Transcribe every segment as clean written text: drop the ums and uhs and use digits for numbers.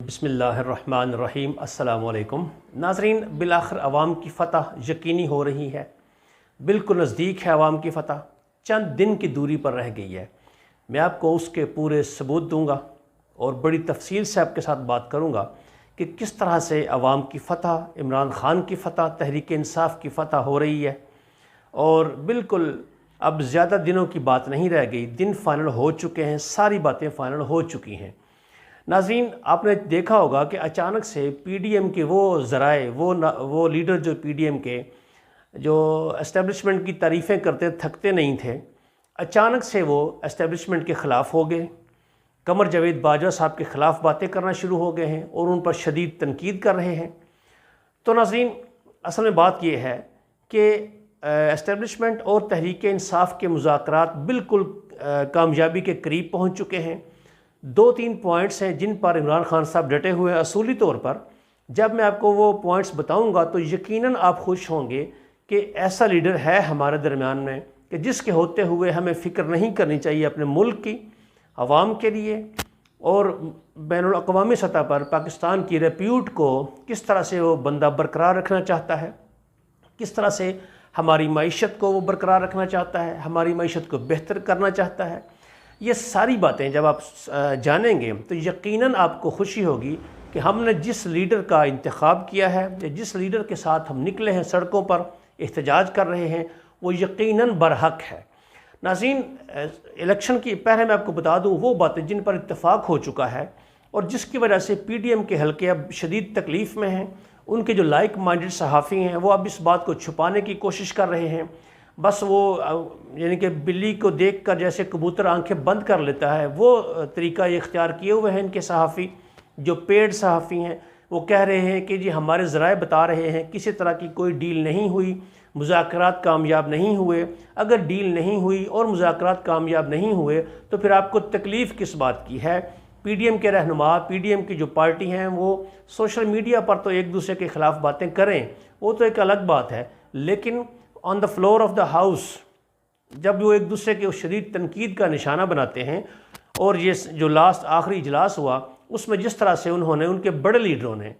بسم اللہ الرحمن الرحیم۔ السلام علیکم ناظرین، بالآخر عوام کی فتح یقینی ہو رہی ہے، بالکل نزدیک ہے عوام کی فتح، چند دن کی دوری پر رہ گئی ہے۔ میں آپ کو اس کے پورے ثبوت دوں گا اور بڑی تفصیل سے آپ کے ساتھ بات کروں گا کہ کس طرح سے عوام کی فتح، عمران خان کی فتح، تحریک انصاف کی فتح ہو رہی ہے، اور بالکل اب زیادہ دنوں کی بات نہیں رہ گئی، دن فائنل ہو چکے ہیں، ساری باتیں فائنل ہو چکی ہیں۔ ناظرین، آپ نے دیکھا ہوگا کہ اچانک سے پی ڈی ایم کے وہ ذرائع، وہ لیڈر جو پی ڈی ایم کے جو اسٹیبلشمنٹ کی تعریفیں کرتے تھکتے نہیں تھے، اچانک سے وہ اسٹیبلشمنٹ کے خلاف ہو گئے، قمر جاوید باجوہ صاحب کے خلاف باتیں کرنا شروع ہو گئے ہیں اور ان پر شدید تنقید کر رہے ہیں۔ تو ناظرین، اصل میں بات یہ ہے کہ اسٹیبلشمنٹ اور تحریک انصاف کے مذاکرات بالکل کامیابی کے قریب پہنچ چکے ہیں۔ دو تین پوائنٹس ہیں جن پر عمران خان صاحب ڈٹے ہوئے ہیں اصولی طور پر۔ جب میں آپ کو وہ پوائنٹس بتاؤں گا تو یقیناً آپ خوش ہوں گے کہ ایسا لیڈر ہے ہمارے درمیان میں کہ جس کے ہوتے ہوئے ہمیں فکر نہیں کرنی چاہیے اپنے ملک کی، عوام کے لیے، اور بین الاقوامی سطح پر پاکستان کی ریپیوٹ کو کس طرح سے وہ بندہ برقرار رکھنا چاہتا ہے، کس طرح سے ہماری معیشت کو وہ برقرار رکھنا چاہتا ہے، ہماری معیشت کو بہتر کرنا چاہتا ہے۔ یہ ساری باتیں جب آپ جانیں گے تو یقیناً آپ کو خوشی ہوگی کہ ہم نے جس لیڈر کا انتخاب کیا ہے یا جس لیڈر کے ساتھ ہم نکلے ہیں، سڑکوں پر احتجاج کر رہے ہیں، وہ یقیناً برحق ہے۔ ناظرین، الیکشن کی پہلے میں آپ کو بتا دوں وہ باتیں جن پر اتفاق ہو چکا ہے اور جس کی وجہ سے پی ڈی ایم کے حلقے اب شدید تکلیف میں ہیں۔ ان کے جو لائک مائنڈڈ صحافی ہیں وہ اب اس بات کو چھپانے کی کوشش کر رہے ہیں، بس وہ یعنی کہ بلی کو دیکھ کر جیسے کبوتر آنکھیں بند کر لیتا ہے، وہ طریقہ یہ اختیار کیے ہوئے ہیں ان کے صحافی جو پیڈ صحافی ہیں۔ وہ کہہ رہے ہیں کہ جی ہمارے ذرائع بتا رہے ہیں کسی طرح کی کوئی ڈیل نہیں ہوئی، مذاکرات کامیاب نہیں ہوئے۔ اگر ڈیل نہیں ہوئی اور مذاکرات کامیاب نہیں ہوئے تو پھر آپ کو تکلیف کس بات کی ہے؟ پی ڈی ایم کے رہنما، پی ڈی ایم کی جو پارٹی ہیں، وہ سوشل میڈیا پر تو ایک دوسرے کے خلاف باتیں کریں، وہ تو ایک الگ بات ہے، لیکن on the floor of the house جب وہ ایک دوسرے کے شدید تنقید کا نشانہ بناتے ہیں، اور یہ جو آخری اجلاس ہوا اس میں جس طرح سے انہوں نے، ان کے بڑے لیڈروں نے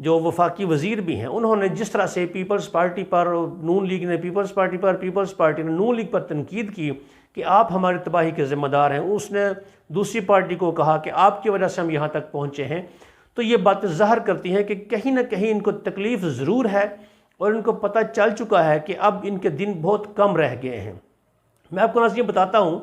جو وفاقی وزیر بھی ہیں، انہوں نے جس طرح سے پیپلز پارٹی پر، نون لیگ نے پیپلز پارٹی پر، پیپلز پارٹی نے نون لیگ پر تنقید کی کہ آپ ہماری تباہی کے ذمہ دار ہیں، اس نے دوسری پارٹی کو کہا کہ آپ کی وجہ سے ہم یہاں تک پہنچے ہیں، تو یہ باتیں ظاہر کرتی ہیں کہ کہیں نہ کہیں ان کو تکلیف ضرور ہے اور ان کو پتہ چل چکا ہے کہ اب ان کے دن بہت کم رہ گئے ہیں۔ میں آپ کو ناظرین بتاتا ہوں،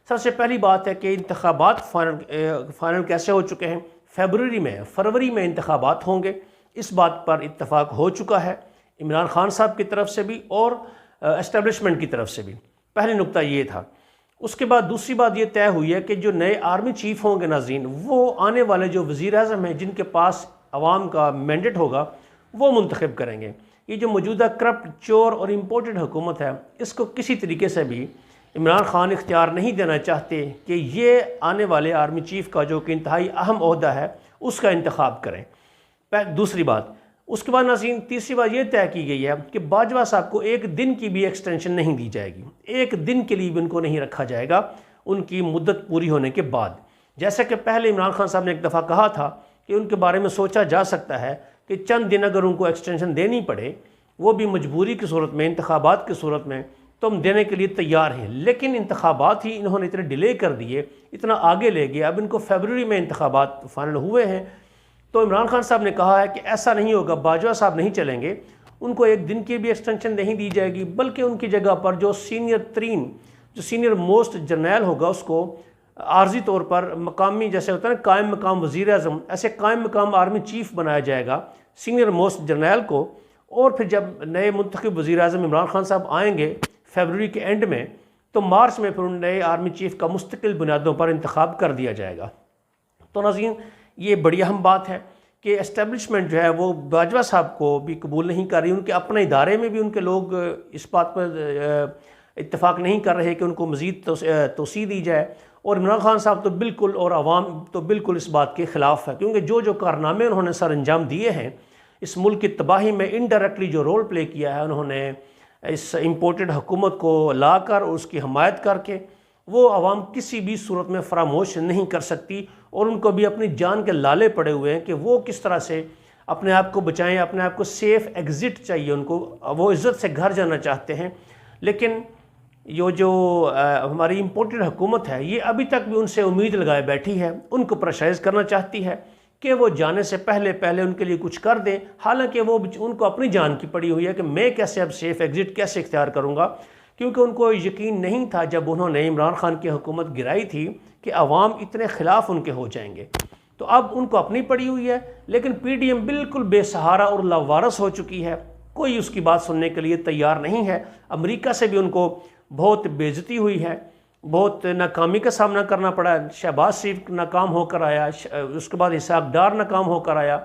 سب سے پہلی بات ہے کہ انتخابات فائنل کیسے ہو چکے ہیں۔ فروری میں انتخابات ہوں گے، اس بات پر اتفاق ہو چکا ہے عمران خان صاحب کی طرف سے بھی اور اسٹیبلشمنٹ کی طرف سے بھی۔ پہلی نقطہ یہ تھا۔ اس کے بعد دوسری بات یہ طے ہوئی ہے کہ جو نئے آرمی چیف ہوں گے ناظرین، وہ آنے والے جو وزیر اعظم ہیں جن کے پاس عوام کا مینڈیٹ ہوگا وہ منتخب کریں گے۔ یہ جو موجودہ کرپٹ، چور اور امپورٹڈ حکومت ہے، اس کو کسی طریقے سے بھی عمران خان اختیار نہیں دینا چاہتے کہ یہ آنے والے آرمی چیف کا جو کہ انتہائی اہم عہدہ ہے اس کا انتخاب کریں۔ دوسری بات، اس کے بعد ناظرین تیسری بات یہ طے کی گئی ہے کہ باجوہ صاحب کو ایک دن کی بھی ایکسٹینشن نہیں دی جائے گی، ایک دن کے لیے بھی ان کو نہیں رکھا جائے گا ان کی مدت پوری ہونے کے بعد۔ جیسا کہ پہلے عمران خان صاحب نے ایک دفعہ کہا تھا کہ ان کے بارے میں سوچا جا سکتا ہے کہ چند دن اگر ان کو ایکسٹینشن دینی پڑے، وہ بھی مجبوری کی صورت میں، انتخابات کی صورت میں، تو ہم دینے کے لیے تیار ہیں۔ لیکن انتخابات ہی انہوں نے اتنے ڈیلے کر دیے، اتنا آگے لے گئے، اب ان کو فیبروری میں انتخابات فائنل ہوئے ہیں۔ تو عمران خان صاحب نے کہا ہے کہ ایسا نہیں ہوگا، باجوہ صاحب نہیں چلیں گے، ان کو ایک دن کی بھی ایکسٹینشن نہیں دی جائے گی، بلکہ ان کی جگہ پر جو سینئر موسٹ جرنیل ہوگا اس کو عارضی طور پر مقامی، جیسے ہوتا ہے نا قائم مقام وزیر اعظم، ایسے قائم مقام آرمی چیف بنایا جائے گا سینئر موسٹ جرنیل کو، اور پھر جب نئے منتخب وزیر اعظم عمران خان صاحب آئیں گے فیبروری کے اینڈ میں، تو مارچ میں پھر ان نئے آرمی چیف کا مستقل بنیادوں پر انتخاب کر دیا جائے گا۔ تو ناظرین، یہ بڑی اہم بات ہے کہ اسٹیبلشمنٹ جو ہے وہ باجوہ صاحب کو بھی قبول نہیں کر رہی، ان کے اپنے ادارے میں بھی ان کے لوگ اس بات پر اتفاق نہیں کر رہے کہ ان کو مزید توسیع دی جائے، اور عمران خان صاحب تو بالکل، اور عوام تو بالکل اس بات کے خلاف ہے، کیونکہ جو کارنامے انہوں نے سر انجام دیے ہیں اس ملک کی تباہی میں، انڈائریکٹلی جو رول پلے کیا ہے انہوں نے اس امپورٹڈ حکومت کو لا کر اس کی حمایت کر کے، وہ عوام کسی بھی صورت میں فراموش نہیں کر سکتی، اور ان کو بھی اپنی جان کے لالے پڑے ہوئے ہیں کہ وہ کس طرح سے اپنے آپ کو بچائیں، اپنے آپ کو سیف ایگزٹ چاہیے ان کو، وہ عزت سے گھر جانا چاہتے ہیں۔ لیکن یہ جو ہماری امپورٹڈ حکومت ہے، یہ ابھی تک بھی ان سے امید لگائے بیٹھی ہے، ان کو پریشرائز کرنا چاہتی ہے کہ وہ جانے سے پہلے ان کے لیے کچھ کر دیں، حالانکہ وہ ان کو اپنی جان کی پڑی ہوئی ہے کہ میں کیسے اب سیف ایگزٹ کیسے اختیار کروں گا، کیونکہ ان کو یقین نہیں تھا جب انہوں نے عمران خان کی حکومت گرائی تھی کہ عوام اتنے خلاف ان کے ہو جائیں گے۔ تو اب ان کو اپنی پڑی ہوئی ہے، لیکن پی ڈی ایم بالکل بے سہارا اور لاوارث ہو چکی ہے، کوئی اس کی بات سننے کے لیے تیار نہیں ہے۔ امریکہ سے بھی ان کو بہت بے عزتی ہوئی ہے، بہت ناکامی کا سامنا کرنا پڑا۔ شہباز شریف ناکام ہو کر آیا، اس کے بعد اسحاق ڈار ناکام ہو کر آیا،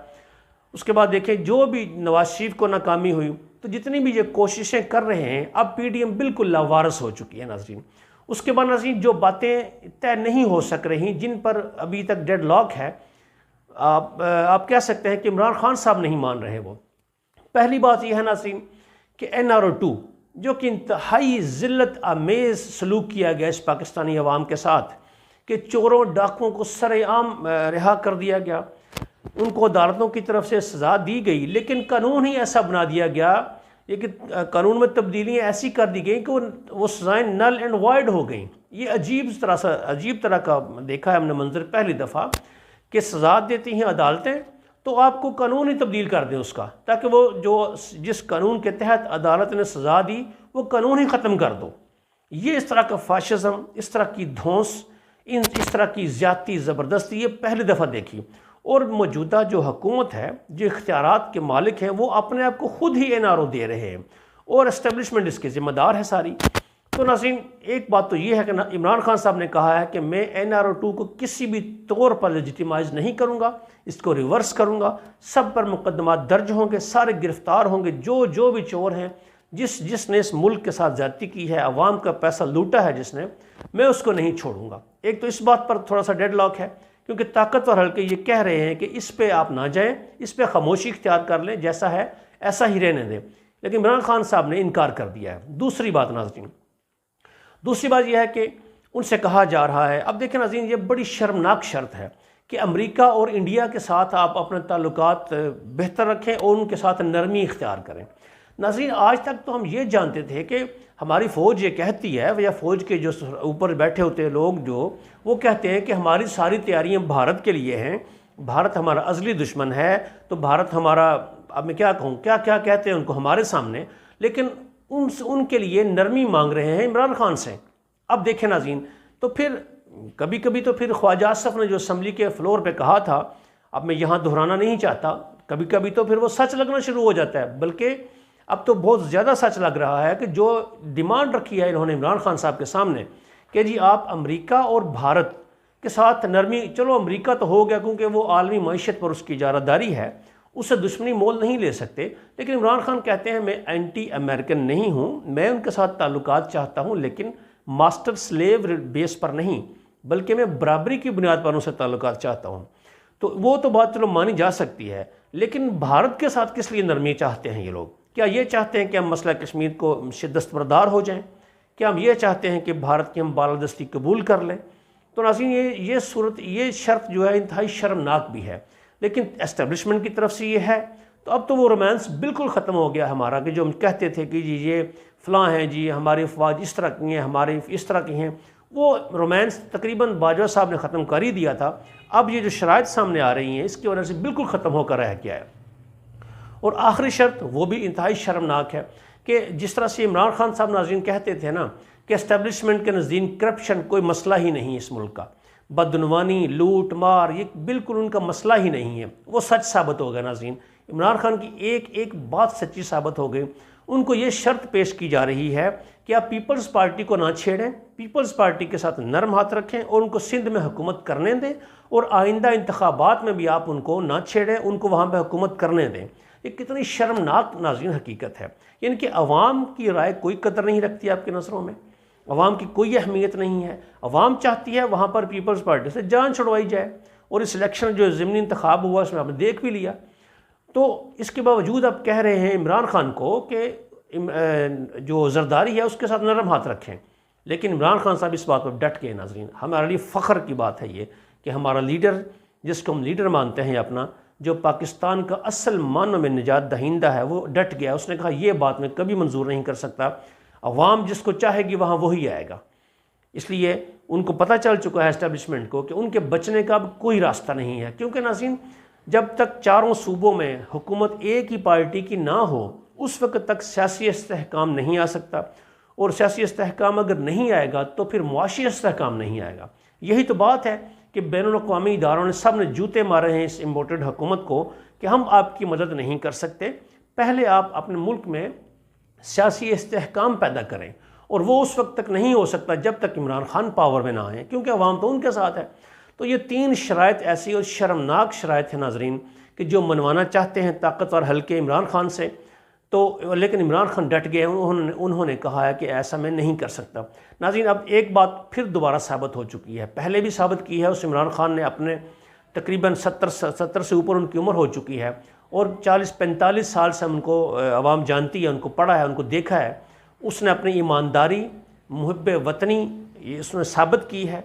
اس کے بعد دیکھیں جو بھی نواز شریف کو ناکامی ہوئی، تو جتنی بھی یہ کوششیں کر رہے ہیں، اب پی ڈی ایم بالکل لاوارث ہو چکی ہے ناظرین۔ اس کے بعد ناظرین جو باتیں طے نہیں ہو سک رہی، جن پر ابھی تک ڈیڈ لاک ہے، آپ کہہ سکتے ہیں کہ عمران خان صاحب نہیں مان رہے وہ۔ پہلی بات یہ ہے ناظرین کہ NRO2 جو کہ انتہائی ذلت آمیز سلوک کیا گیا اس پاکستانی عوام کے ساتھ، کہ چوروں ڈاکوؤں کو سر عام رہا کر دیا گیا، ان کو عدالتوں کی طرف سے سزا دی گئی، لیکن قانون ہی ایسا بنا دیا گیا، یہ کہ قانون میں تبدیلیاں ایسی کر دی گئیں کہ وہ سزائیں نل اینڈ وائڈ ہو گئیں۔ یہ عجیب طرح کا دیکھا ہے ہم نے منظر پہلی دفعہ، کہ سزا دیتی ہیں عدالتیں تو آپ کو قانون ہی تبدیل کر دیں اس کا، تاکہ وہ جس قانون کے تحت عدالت نے سزا دی وہ قانون ہی ختم کر دو۔ یہ اس طرح کا فاشزم، اس طرح کی دھونس، اس طرح کی زیادتی زبردستی یہ پہلی دفعہ دیکھی۔ اور موجودہ جو حکومت ہے، جو اختیارات کے مالک ہیں، وہ اپنے آپ کو خود ہی NRO دے رہے ہیں، اور اسٹیبلشمنٹ اس کی ذمہ دار ہے ساری۔ تو ناظرین ایک بات تو یہ ہے کہ عمران خان صاحب نے کہا ہے کہ میں NRO2 کو کسی بھی طور پر لیجیٹیمائز نہیں کروں گا، اس کو ریورس کروں گا، سب پر مقدمات درج ہوں گے، سارے گرفتار ہوں گے، جو بھی چور ہیں، جس نے اس ملک کے ساتھ زیادتی کی ہے، عوام کا پیسہ لوٹا ہے جس نے، میں اس کو نہیں چھوڑوں گا۔ ایک تو اس بات پر تھوڑا سا ڈیڈ لاک ہے، کیونکہ طاقتور حلقے یہ کہہ رہے ہیں کہ اس پہ آپ نہ جائیں، اس پہ خاموشی اختیار کر لیں، جیسا ہے ایسا ہی رہنے دیں، لیکن عمران خان صاحب نے انکار کر دیا ہے۔ دوسری بات یہ ہے کہ ان سے کہا جا رہا ہے، اب دیکھیں ناظرین، یہ بڑی شرمناک شرط ہے کہ امریکہ اور انڈیا کے ساتھ آپ اپنے تعلقات بہتر رکھیں اور ان کے ساتھ نرمی اختیار کریں۔ ناظرین آج تک تو ہم یہ جانتے تھے کہ ہماری فوج یہ کہتی ہے، یا فوج کے جو اوپر بیٹھے ہوتے ہیں لوگ وہ کہتے ہیں کہ ہماری ساری تیاریاں بھارت کے لیے ہیں، بھارت ہمارا ازلی دشمن ہے، تو بھارت ہمارا، اب میں کیا کہوں، کیا کہتے ہیں ان کو ہمارے سامنے، لیکن ان کے لیے نرمی مانگ رہے ہیں عمران خان سے۔ اب دیکھیں ناظرین، تو پھر کبھی تو پھر خواجہ آصف نے جو اسمبلی کے فلور پہ کہا تھا، اب میں یہاں دہرانا نہیں چاہتا، کبھی تو پھر وہ سچ لگنا شروع ہو جاتا ہے، بلکہ اب تو بہت زیادہ سچ لگ رہا ہے کہ جو ڈیمانڈ رکھی ہے انہوں نے عمران خان صاحب کے سامنے کہ جی آپ امریکہ اور بھارت کے ساتھ نرمی، چلو امریکہ تو ہو گیا کیونکہ وہ عالمی معیشت پر اس کی اجارہ داری ہے، اسے دشمنی مول نہیں لے سکتے، لیکن عمران خان کہتے ہیں میں اینٹی امریکن نہیں ہوں، میں ان کے ساتھ تعلقات چاہتا ہوں، لیکن ماسٹر سلیو بیس پر نہیں، بلکہ میں برابری کی بنیاد پر ان سے تعلقات چاہتا ہوں۔ تو وہ تو بات چلو مانی جا سکتی ہے، لیکن بھارت کے ساتھ کس لیے نرمی چاہتے ہیں یہ لوگ؟ کیا یہ چاہتے ہیں کہ ہم مسئلہ کشمیر کو دستبردار ہو جائیں؟ کیا ہم یہ چاہتے ہیں کہ بھارت کی ہم بالادستی قبول کر لیں؟ تو ناظرین یہ شرط جو ہے انتہائی شرمناک بھی ہے، لیکن اسٹیبلشمنٹ کی طرف سے یہ ہے، تو اب تو وہ رومانس بالکل ختم ہو گیا ہمارا، کہ جو ہم کہتے تھے کہ جی یہ فلاں ہیں، جی ہماری افواج اس طرح کی ہیں، ہماری اس طرح کی ہیں، وہ رومانس تقریباً باجوہ صاحب نے ختم کر ہی دیا تھا۔ اب یہ جو شرائط سامنے آ رہی ہیں اس کی وجہ سے بالکل ختم ہو کر رہ گیا ہے۔ اور آخری شرط وہ بھی انتہائی شرمناک ہے کہ جس طرح سے عمران خان صاحب ناظرین کہتے تھے نا کہ اسٹیبلشمنٹ کے نزدیک کرپشن کوئی مسئلہ ہی نہیں اس ملک کا، بدعنوانی، لوٹ مار، یہ بالکل ان کا مسئلہ ہی نہیں ہے، وہ سچ ثابت ہو گیا ناظرین۔ عمران خان کی ایک بات سچی ثابت ہو گئی۔ ان کو یہ شرط پیش کی جا رہی ہے کہ آپ پیپلز پارٹی کو نہ چھیڑیں، پیپلز پارٹی کے ساتھ نرم ہاتھ رکھیں اور ان کو سندھ میں حکومت کرنے دیں، اور آئندہ انتخابات میں بھی آپ ان کو نہ چھیڑیں، ان کو وہاں پہ حکومت کرنے دیں۔ یہ کتنی شرمناک ناظرین حقیقت ہے، یعنی کہ عوام کی رائے کوئی قدر نہیں رکھتی آپ کی نظروں میں، عوام کی کوئی اہمیت نہیں ہے۔ عوام چاہتی ہے وہاں پر پیپلز پارٹی سے جان چھڑوائی جائے، اور اس الیکشن جو ضمنی انتخاب ہوا اس میں آپ نے دیکھ بھی لیا۔ تو اس کے باوجود اب کہہ رہے ہیں عمران خان کو کہ جو زرداری ہے اس کے ساتھ نرم ہاتھ رکھیں، لیکن عمران خان صاحب اس بات پر ڈٹ گئے ناظرین. ہمارے لیے فخر کی بات ہے یہ کہ ہمارا لیڈر، جس کو ہم لیڈر مانتے ہیں اپنا، جو پاکستان کا اصل معنوں میں نجات دہندہ ہے، وہ ڈٹ گیا. اس نے کہا یہ بات میں کبھی منظور نہیں کر سکتا، عوام جس کو چاہے گی وہاں وہی آئے گا. اس لیے ان کو پتہ چل چکا ہے اسٹیبلشمنٹ کو کہ ان کے بچنے کا اب کوئی راستہ نہیں ہے. کیونکہ ناظرین جب تک چاروں صوبوں میں حکومت ایک ہی پارٹی کی نہ ہو اس وقت تک سیاسی استحکام نہیں آ سکتا، اور سیاسی استحکام اگر نہیں آئے گا تو پھر معاشی استحکام نہیں آئے گا. یہی تو بات ہے کہ بین الاقوامی اداروں نے سب نے جوتے مارے ہیں اس امپورٹڈ حکومت کو کہ ہم آپ کی مدد نہیں کر سکتے، پہلے آپ اپنے ملک میں سیاسی استحکام پیدا کریں. اور وہ اس وقت تک نہیں ہو سکتا جب تک عمران خان پاور میں نہ آئیں، کیونکہ عوام تو ان کے ساتھ ہے. تو یہ 3 شرائط ایسی اور شرمناک شرائط ہیں ناظرین کہ جو منوانا چاہتے ہیں طاقتور حلقے عمران خان سے، تو لیکن عمران خان ڈٹ گئے. انہوں نے کہا ہے کہ ایسا میں نہیں کر سکتا. ناظرین اب ایک بات پھر دوبارہ ثابت ہو چکی ہے، پہلے بھی ثابت کی ہے. اس عمران خان نے اپنے تقریباً 70 سے اوپر ان کی عمر ہو چکی ہے، اور 40-45 سال سے ان کو عوام جانتی ہے، ان کو پڑھا ہے، ان کو دیکھا ہے. اس نے اپنی ایمانداری، محب وطنی اس نے ثابت کی ہے.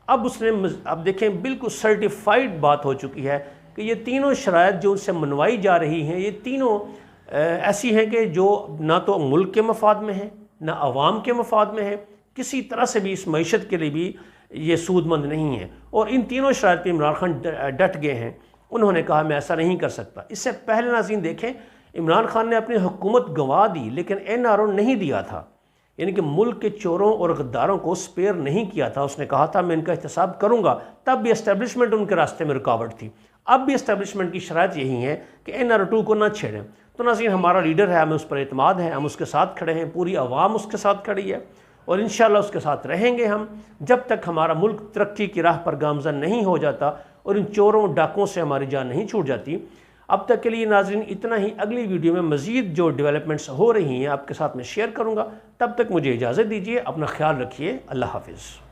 اب دیکھیں بالکل سرٹیفائیڈ بات ہو چکی ہے کہ یہ تینوں شرائط جو ان سے منوائی جا رہی ہیں یہ تینوں ایسی ہیں کہ جو نہ تو ملک کے مفاد میں ہیں نہ عوام کے مفاد میں ہیں، کسی طرح سے بھی اس معیشت کے لیے بھی یہ سود مند نہیں ہے. اور ان تینوں شرائط پہ عمران خان ڈٹ گئے ہیں. انہوں نے کہا میں ایسا نہیں کر سکتا. اس سے پہلے ناظرین دیکھیں عمران خان نے اپنی حکومت گنوا دی لیکن NRO نہیں دیا تھا، یعنی کہ ملک کے چوروں اور غداروں کو سپیئر نہیں کیا تھا. اس نے کہا تھا میں ان کا احتساب کروں گا، تب بھی اسٹیبلشمنٹ ان کے راستے میں رکاوٹ تھی. اب بھی اسٹیبلشمنٹ کی شرائط یہی ہے کہ NR2 کو نہ چھیڑیں. تو ناظرین ہمارا لیڈر ہے، ہمیں اس پر اعتماد ہے، ہم اس کے ساتھ کھڑے ہیں، پوری عوام اس کے ساتھ کھڑی ہے، اور انشاءاللہ اس کے ساتھ رہیں گے ہم جب تک ہمارا ملک ترقی کی راہ پر گامزن نہیں ہو جاتا اور ان چوروں ڈاکوں سے ہماری جان نہیں چھوٹ جاتی. اب تک کے لیے ناظرین اتنا ہی. اگلی ویڈیو میں مزید جو ڈیولپمنٹس ہو رہی ہیں آپ کے ساتھ میں شیئر کروں گا. تب تک مجھے اجازت دیجیے، اپنا خیال رکھیے. اللہ حافظ.